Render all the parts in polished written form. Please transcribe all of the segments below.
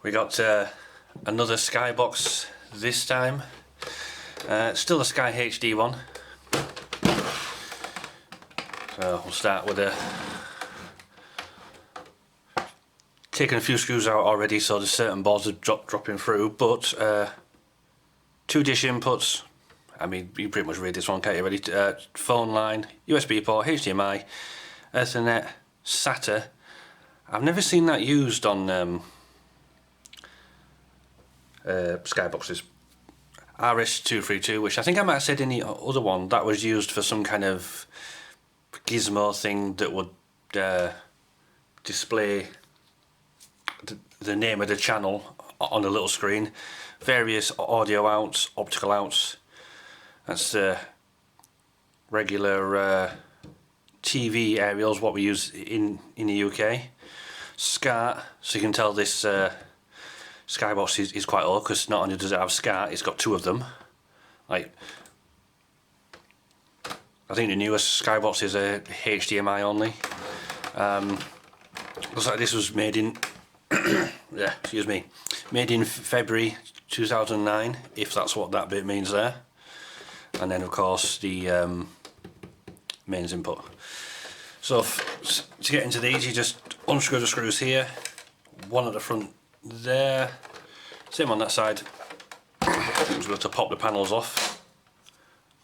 We got another Skybox this time. Still a Sky HD one. So we'll start with taking a few screws out already, so there's certain boards are dropping through, but 2 dish inputs. I mean, you pretty much read this one, can't you? Ready? Phone line, USB port, HDMI, Ethernet, SATA. I've never seen that used on Skyboxes. RS232, which I think I might have said in the other one, that was used for some kind of gizmo thing that would display the name of the channel on a little screen. Various audio outs, optical outs. That's regular TV aerials, what we use in the UK. SCART, so you can tell this Skybox is quite old, because not only does it have SCART, it's got 2 of them. Like, I think the newest Skybox is a HDMI only. Looks like this was made in yeah, excuse me, made in February 2009, if that's what that bit means there. And then of course the mains input. So to get into these, you just unscrew the screws here, one at the front there, same on that side. Just got to pop the panels off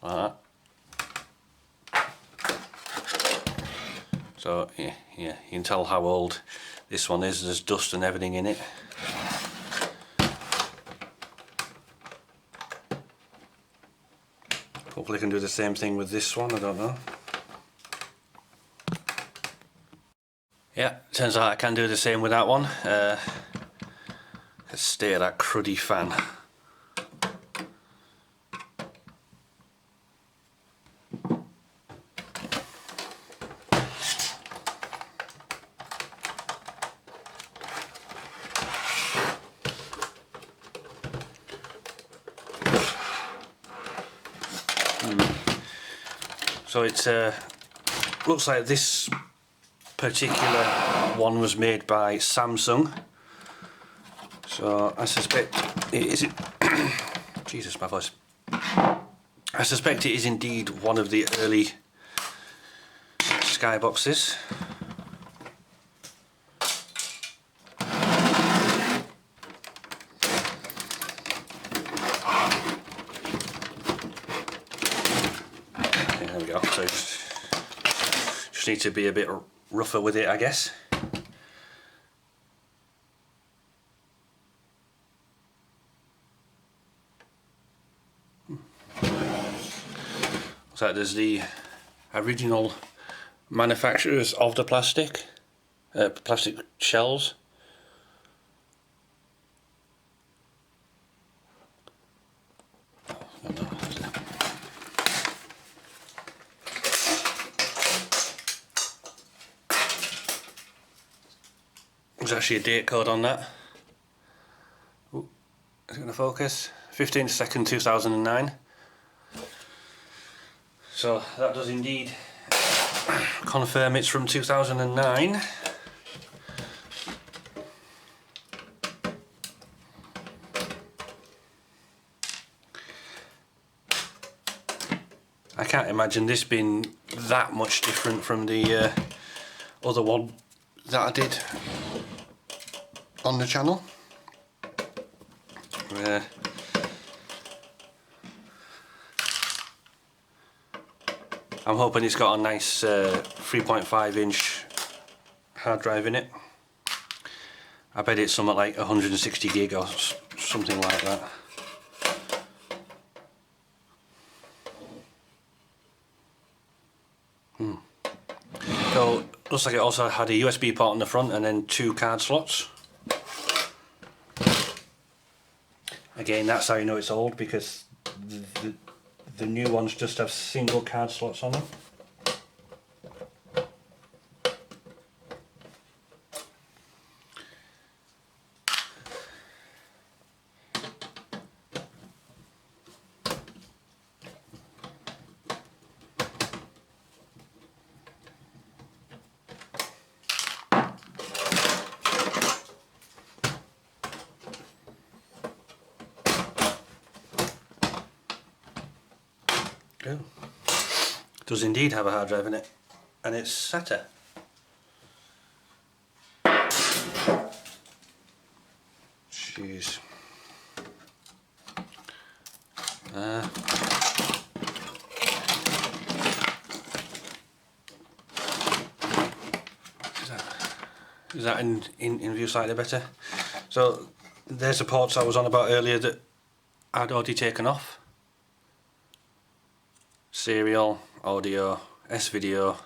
like that. So yeah, you can tell how old this one is. There's dust and everything in it. Hopefully I can do the same thing with this one, I don't know. Yeah, turns out I can do the same with that one. Let's stay at that cruddy fan. So it looks like this particular one was made by Samsung. So I suspect it is Jesus, my voice. I suspect it is indeed one of the early Skyboxes. There we go. So just need to be a bit rougher with it, I guess. So there's the original manufacturers of the plastic shells. There's actually a date code on that. Ooh, is it going to focus? 15th 2nd 2009. So that does indeed confirm it's from 2009. I can't imagine this being that much different from the other one that I did on the channel. I'm hoping it's got a nice 3.5 inch hard drive in it. I bet it's something like 160 gig or something like that. So looks like it also had a USB port on the front and then 2 card slots. Again, that's how you know it's old, because the new ones just have single card slots on them. do. It does indeed have a hard drive in it, and it's SATA. Jeez. Is that in view slightly better? So there's the ports I was on about earlier that I'd already taken off. Serial, audio, S-video,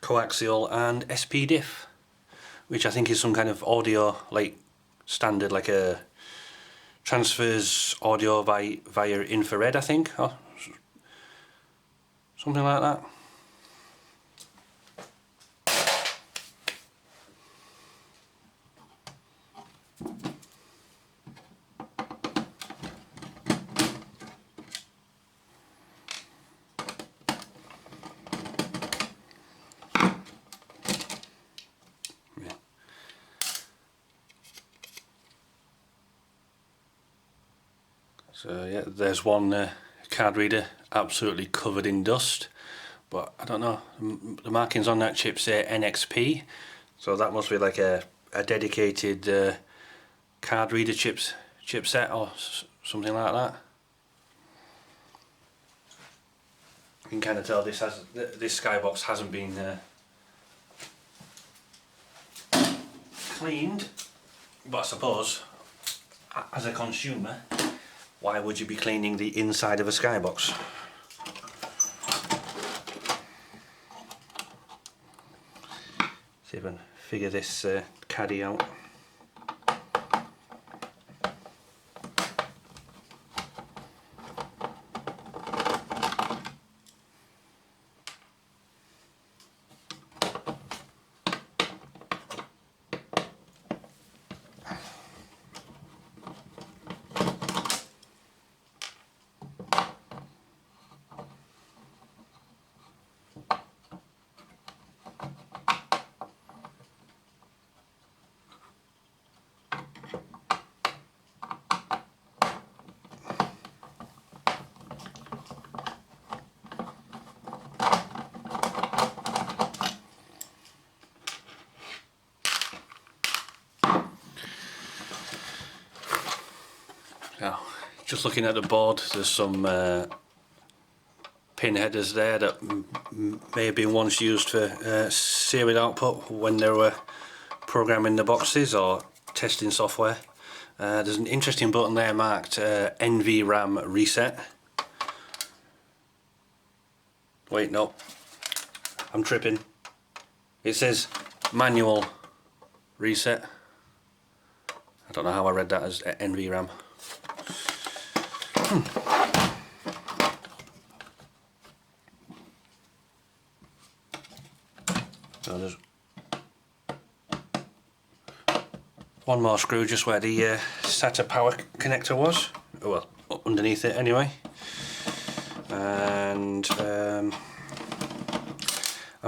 coaxial and SP-diff, which I think is some kind of audio like standard, like a transfers audio via infrared, I think, or something like that. So yeah, there's one card reader absolutely covered in dust, but I don't know, the markings on that chip say NXP, so that must be like a dedicated card reader chipset or something like that. You can kind of tell this Skybox hasn't been cleaned, but I suppose as a consumer, why would you be cleaning the inside of a Skybox? See if I can figure this caddy out. Now, just looking at the board, there's some pin headers there that may have been once used for serial output when they were programming the boxes or testing software. There's an interesting button there marked NVRAM reset. Wait, no, I'm tripping. It says manual reset. I don't know how I read that as NVRAM. So there's one more screw just where the SATA power connector was, well, underneath it anyway, and I'm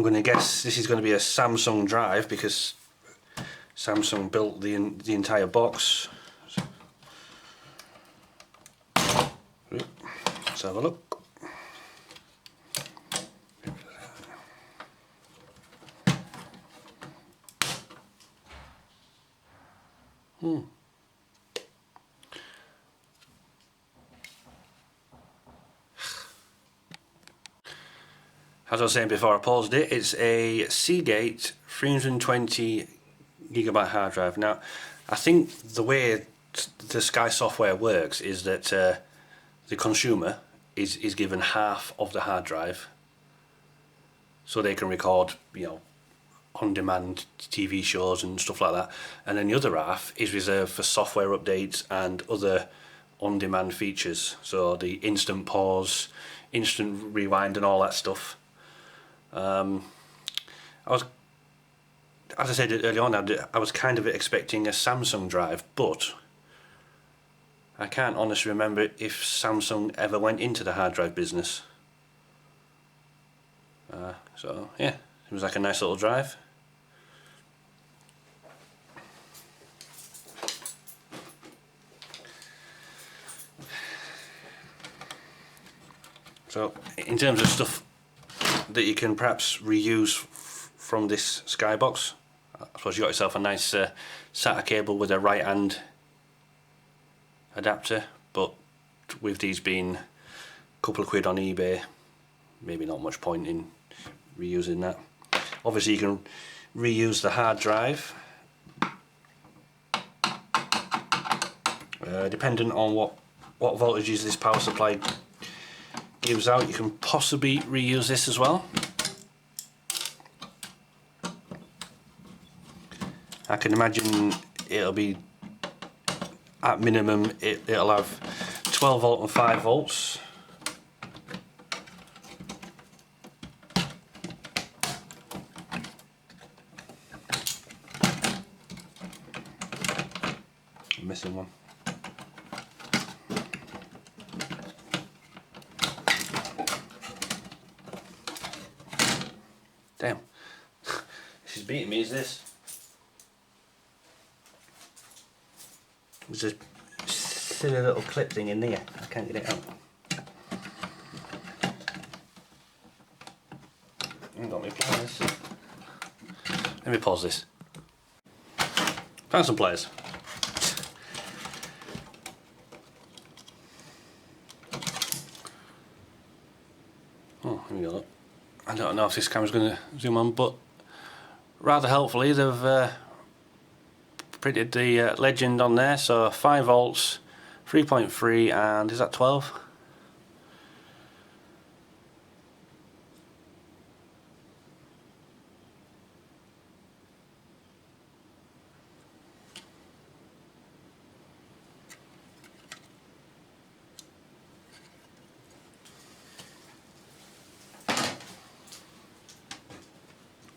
going to guess this is going to be a Samsung drive because Samsung built the entire box. Let's have a look. As I was saying before I paused it, it's a Seagate 320GB hard drive. Now, I think the way the Sky software works is that the consumer is given half of the hard drive, so they can record, you know, on-demand TV shows and stuff like that, and then the other half is reserved for software updates and other on-demand features, so the instant pause, instant rewind and all that stuff. As I said earlier on, I was kind of expecting a Samsung drive, but I can't honestly remember if Samsung ever went into the hard drive business. So yeah, it was like a nice little drive. So in terms of stuff that you can perhaps reuse from this Skybox, I suppose you got yourself a nice SATA cable with a right hand adapter, but with these being a couple of quid on eBay, maybe not much point in reusing that. Obviously you can reuse the hard drive, depending on what voltages this power supply gives out. You can possibly reuse this as well. I can imagine it'll be, at minimum, it'll have 12 volt and 5 volts. I'm missing one. Damn, this is beating me, is this? There's a silly little clip thing in there, I can't get it out. I haven't got my pliers. Let me pause this. Found some pliers. Oh, here we go. I don't know if this camera's going to zoom on, but rather helpfully they've printed the legend on there. So 5 volts, 3.3, and is that 12?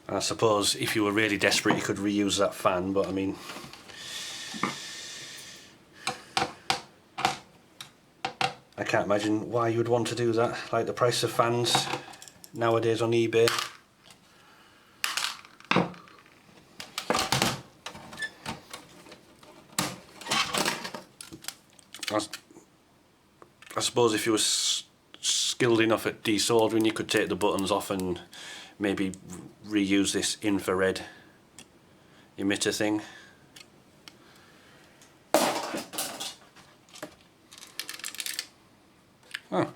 I suppose if you were really desperate you could reuse that fan, but I mean, I can't imagine why you would want to do that. Like the price of fans nowadays on eBay. I suppose if you were skilled enough at desoldering, you could take the buttons off and maybe reuse this infrared emitter thing. Oh,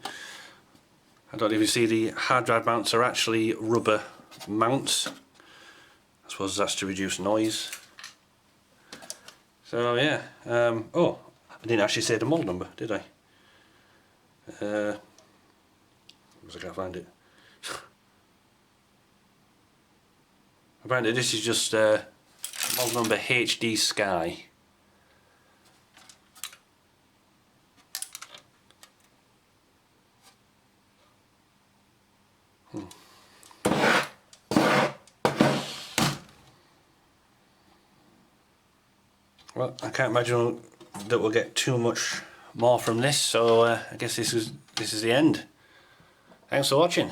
I don't even see the hard drive mounts are actually rubber mounts. I suppose that's to reduce noise. So yeah, oh, I didn't actually say the model number, did I? I can't find it. Apparently this is just model number HDSKY. Well, I can't imagine that we'll get too much more from this, so I guess this is the end. Thanks for watching.